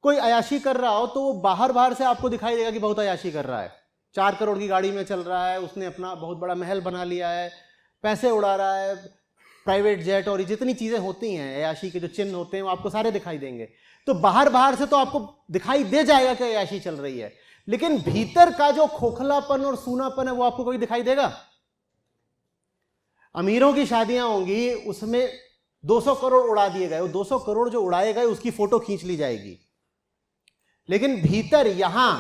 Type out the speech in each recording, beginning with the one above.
कोई अयाशी कर रहा हो तो वो बाहर बाहर से आपको दिखाई देगा कि बहुत अयाशी कर रहा है, 4 करोड़ की गाड़ी में चल रहा है, उसने अपना बहुत बड़ा महल बना लिया है, पैसे उड़ा रहा है, प्राइवेट जेट और जितनी चीजें होती हैं अयाशी के जो चिन्ह होते हैं वो आपको सारे दिखाई देंगे। तो बाहर बाहर से तो आपको दिखाई दे जाएगा कि अयाशी चल रही है, लेकिन भीतर का जो खोखलापन और सूनापन है वो आपको कोई दिखाई देगा? अमीरों की शादियां होंगी, उसमें 200 करोड़ उड़ा दिए गए, वो 200 करोड़ जो उड़ाए गए उसकी फोटो खींच ली जाएगी, लेकिन भीतर यहां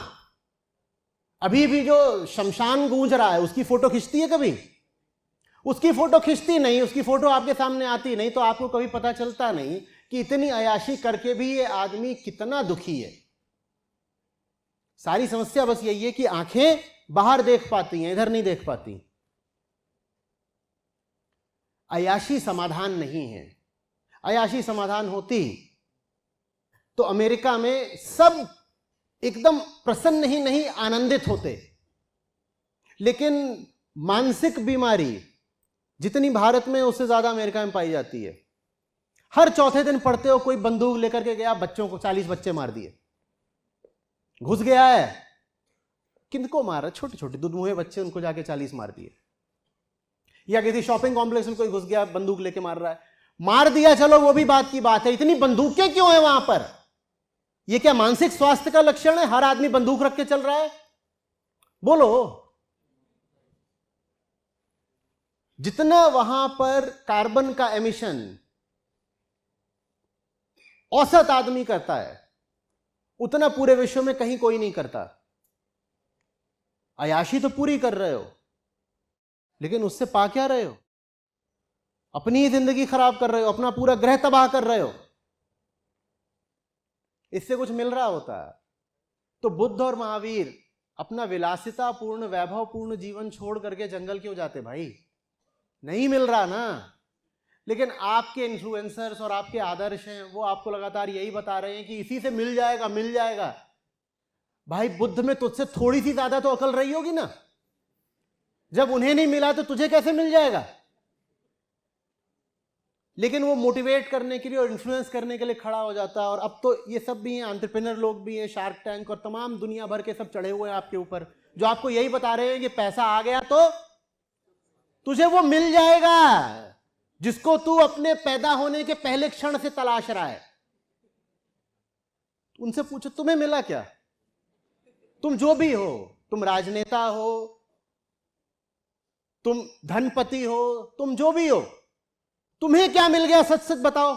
अभी भी जो शमशान गूंज रहा है उसकी फोटो खींचती है कभी? उसकी फोटो खींचती नहीं, उसकी फोटो आपके सामने आती नहीं, तो आपको कभी पता चलता नहीं कि इतनी अयाशी करके भी ये आदमी कितना दुखी है। सारी समस्या बस यही है कि आंखें बाहर देख पाती हैं, इधर नहीं देख पाती। अयाशी समाधान नहीं है। अयाशी समाधान होती तो अमेरिका में सब एकदम प्रसन्न ही नहीं आनंदित होते, लेकिन मानसिक बीमारी जितनी भारत में उससे ज्यादा अमेरिका में पाई जाती है। हर चौथे दिन पढ़ते हो कोई बंदूक लेकर के गया, बच्चों को 40 बच्चे मार दिए, घुस गया है, किनको मार रहा? छोटे छोटे दुधमुहे बच्चे, उनको जाके 40 मार दिए। या किसी शॉपिंग कॉम्प्लेक्स में कोई घुस गया, बंदूक लेके मार रहा है, मार दिया, चलो वो भी बात की बात है, इतनी बंदूकें क्यों है वहां पर? ये क्या मानसिक स्वास्थ्य का लक्षण है? हर आदमी बंदूक रख के चल रहा है? बोलो। जितना वहां पर कार्बन का एमिशन औसत आदमी करता है, उतना पूरे विश्व में कहीं कोई नहीं करता। अयाशी तो पूरी कर रहे हो, लेकिन उससे पा क्या रहे हो? अपनी ही जिंदगी खराब कर रहे हो, अपना पूरा ग्रह तबाह कर रहे हो। इससे कुछ मिल रहा होता है तो बुद्ध और महावीर अपना विलासिता पूर्ण, वैभव पूर्ण जीवन छोड़ करके जंगल क्यों जाते भाई? नहीं मिल रहा ना। लेकिन आपके इन्फ्लुएंसर्स और आपके आदर्श हैं, वो आपको लगातार यही बता रहे हैं कि इसी से मिल जाएगा, मिल जाएगा। भाई बुद्ध में तुझसे थोड़ी सी ज्यादा तो अकल रही होगी ना। जब उन्हें नहीं मिला तो तुझे कैसे मिल जाएगा? लेकिन वो मोटिवेट करने के लिए और इन्फ्लुएंस करने के लिए खड़ा हो जाता है। और अब तो ये सब भी हैं, एंटरप्रेन्योर लोग भी हैं, शार्क टैंक और तमाम दुनिया भर के सब चढ़े हुए हैं आपके ऊपर, जो आपको यही बता रहे हैं कि पैसा आ गया तो तुझे वो मिल जाएगा जिसको तू अपने पैदा होने के पहले क्षण से तलाश रहा है। उनसे पूछो तुम्हें मिला क्या? तुम जो भी हो, तुम राजनेता हो, तुम धनपति हो, तुम जो भी हो, तुम्हें क्या मिल गया? सच सच बताओ।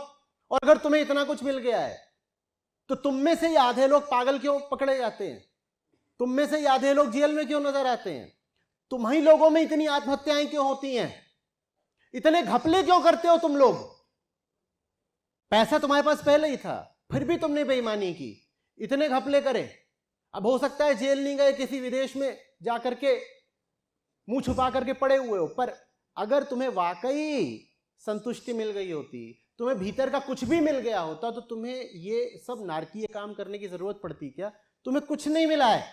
और अगर तुम्हें इतना कुछ मिल गया है तो तुम में से ही आधे लोग पागल क्यों पकड़े जाते हैं? तुम में से ही आधे लोग जेल में क्यों नजर आते हैं? तुम्ही लोगों में इतनी आत्महत्याएं क्यों होती हैं? इतने घपले क्यों करते हो तुम लोग? पैसा तुम्हारे पास पहले ही था, फिर भी तुमने बेईमानी की, इतने घपले करे। अब हो सकता है जेल नहीं गए, किसी विदेश में जाकर के मुंह छुपा करके पड़े हुए हो, पर अगर तुम्हें वाकई संतुष्टि मिल गई होती, तुम्हें भीतर का कुछ भी मिल गया होता, तो तुम्हें ये सब नारकीय काम करने की जरूरत पड़ती क्या? तुम्हें कुछ नहीं मिला है।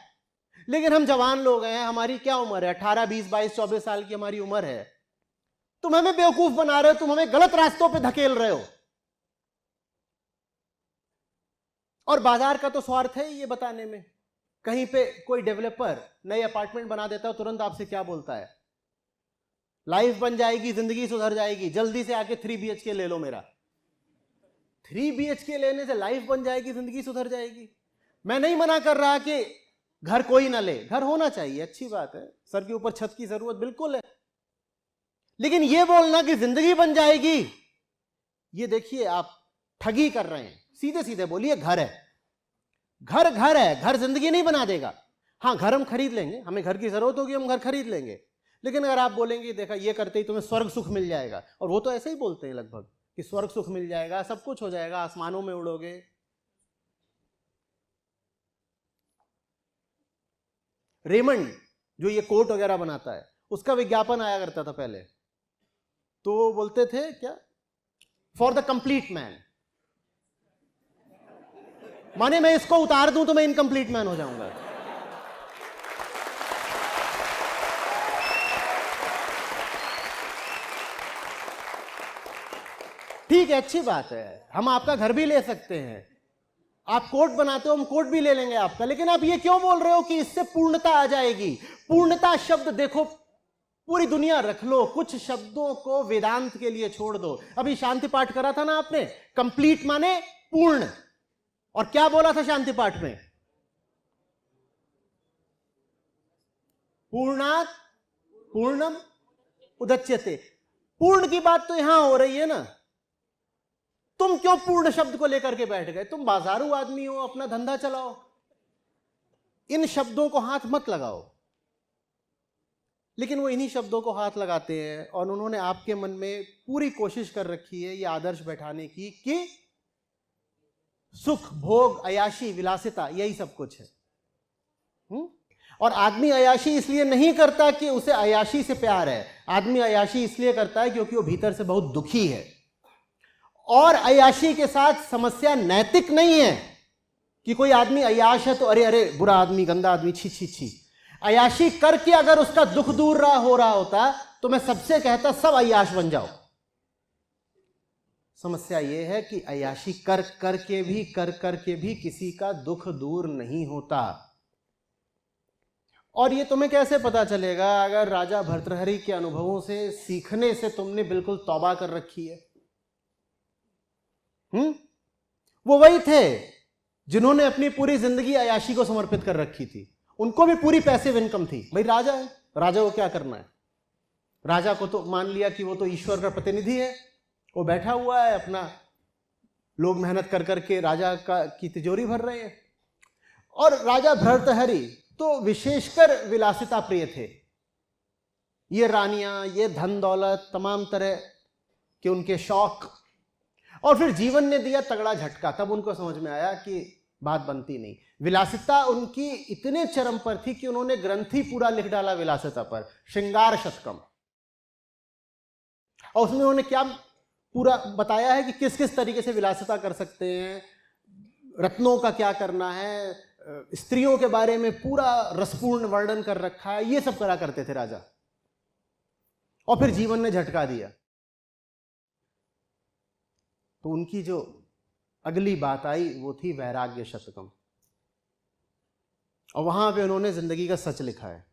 लेकिन हम जवान लोग हैं, हमारी क्या उम्र है? 18, 20, 22, 24 साल की हमारी उम्र है। तुम हमें बेवकूफ बना रहे हो, तुम हमें गलत रास्तों पे धकेल रहे हो। और बाजार का तो स्वार्थ है ये बताने में। कहीं पे कोई डेवलपर नए अपार्टमेंट बना देता है, तुरंत आपसे क्या बोलता है? लाइफ बन जाएगी, जिंदगी सुधर जाएगी, जल्दी से आके 3 BHK ले लो मेरा। 3 BHK लेने से लाइफ बन जाएगी, जिंदगी सुधर जाएगी? मैं नहीं मना कर रहा कि घर कोई ना ले, घर होना चाहिए, अच्छी बात है, सर के ऊपर छत की जरूरत बिल्कुल है। लेकिन यह बोलना कि जिंदगी बन जाएगी, ये देखिए आप ठगी कर रहे हैं। सीधे सीधे बोलिए घर है, घर घर है, घर जिंदगी नहीं बना देगा। हाँ, घर हम खरीद लेंगे, हमें घर की जरूरत होगी, हम घर खरीद लेंगे। लेकिन अगर आप बोलेंगे देखा ये करते ही तुम्हें स्वर्ग सुख मिल जाएगा, और वो तो ऐसे ही बोलते हैं लगभग कि स्वर्ग सुख मिल जाएगा, सब कुछ हो जाएगा, आसमानों में उड़ोगे। रेमंड जो ये कोट वगैरह बनाता है, उसका विज्ञापन आया करता था पहले, तो वो बोलते थे क्या? For the complete man. माने मैं इसको उतार दूं तो मैं इनकम्प्लीट मैन हो जाऊंगा। ठीक है, अच्छी बात है, हम आपका घर भी ले सकते हैं, आप कोट बनाते हो, हम कोट भी ले लेंगे आपका, लेकिन आप ये क्यों बोल रहे हो कि इससे पूर्णता आ जाएगी? पूर्णता शब्द देखो, पूरी दुनिया रख लो, कुछ शब्दों को वेदांत के लिए छोड़ दो। अभी शांति पाठ करा था ना आपने, कंप्लीट माने पूर्ण, और क्या बोला था शांति पाठ में? पूर्णात पूर्णम उदच्यते। पूर्ण की बात तो यहां हो रही है ना। तुम क्यों पूर्ण शब्द को लेकर के बैठ गए? तुम बाजारू आदमी हो, अपना धंधा चलाओ, इन शब्दों को हाथ मत लगाओ। लेकिन वो इन्हीं शब्दों को हाथ लगाते हैं, और उन्होंने आपके मन में पूरी कोशिश कर रखी है ये आदर्श बैठाने की कि सुख, भोग, अयाशी, विलासिता यही सब कुछ है। और आदमी अयाशी इसलिए नहीं करता कि उसे अयाशी से प्यार है, आदमी अयाशी इसलिए करता है क्योंकि वो भीतर से बहुत दुखी है। और अयाशी के साथ समस्या नैतिक नहीं है कि कोई आदमी अयाश है तो अरे अरे बुरा आदमी, गंदा आदमी, छी छी छी। अयाशी करके अगर उसका दुख दूर हो रहा होता तो मैं सबसे कहता सब अयाश बन जाओ। समस्या यह है कि अयाशी कर करके भी किसी का दुख दूर नहीं होता। और ये तुम्हें कैसे पता चलेगा? अगर राजा भर्तृहरि के अनुभवों से सीखने से तुमने बिल्कुल तौबा कर रखी है। वो वही थे जिन्होंने अपनी पूरी जिंदगी अयाशी को समर्पित कर रखी थी। उनको भी पूरी पैसिव इनकम थी। भाई राजा है, राजा को क्या करना है? राजा को तो मान लिया कि वो तो ईश्वर का प्रतिनिधि है, वो बैठा हुआ है अपना, लोग मेहनत कर करके राजा की तिजोरी भर रहे हैं। और राजा भर्तृहरि तो विशेषकर विलासिता प्रिय थे। ये रानियां, ये धन दौलत, तमाम तरह के उनके शौक। और फिर जीवन ने दिया तगड़ा झटका, तब उनको समझ में आया कि बात बनती नहीं। विलासिता उनकी इतने चरम पर थी कि उन्होंने ग्रंथ ही पूरा लिख डाला विलासिता पर, श्रृंगार शतकम। और उसमें उन्होंने क्या पूरा बताया है कि किस किस तरीके से विलासिता कर सकते हैं, रत्नों का क्या करना है, स्त्रियों के बारे में पूरा रसपूर्ण वर्णन कर रखा है। ये सब करा करते थे राजा। और फिर जीवन ने झटका दिया, तो उनकी जो अगली बात आई वो थी वैराग्य शतकम। और वहां पे उन्होंने जिंदगी का सच लिखा है।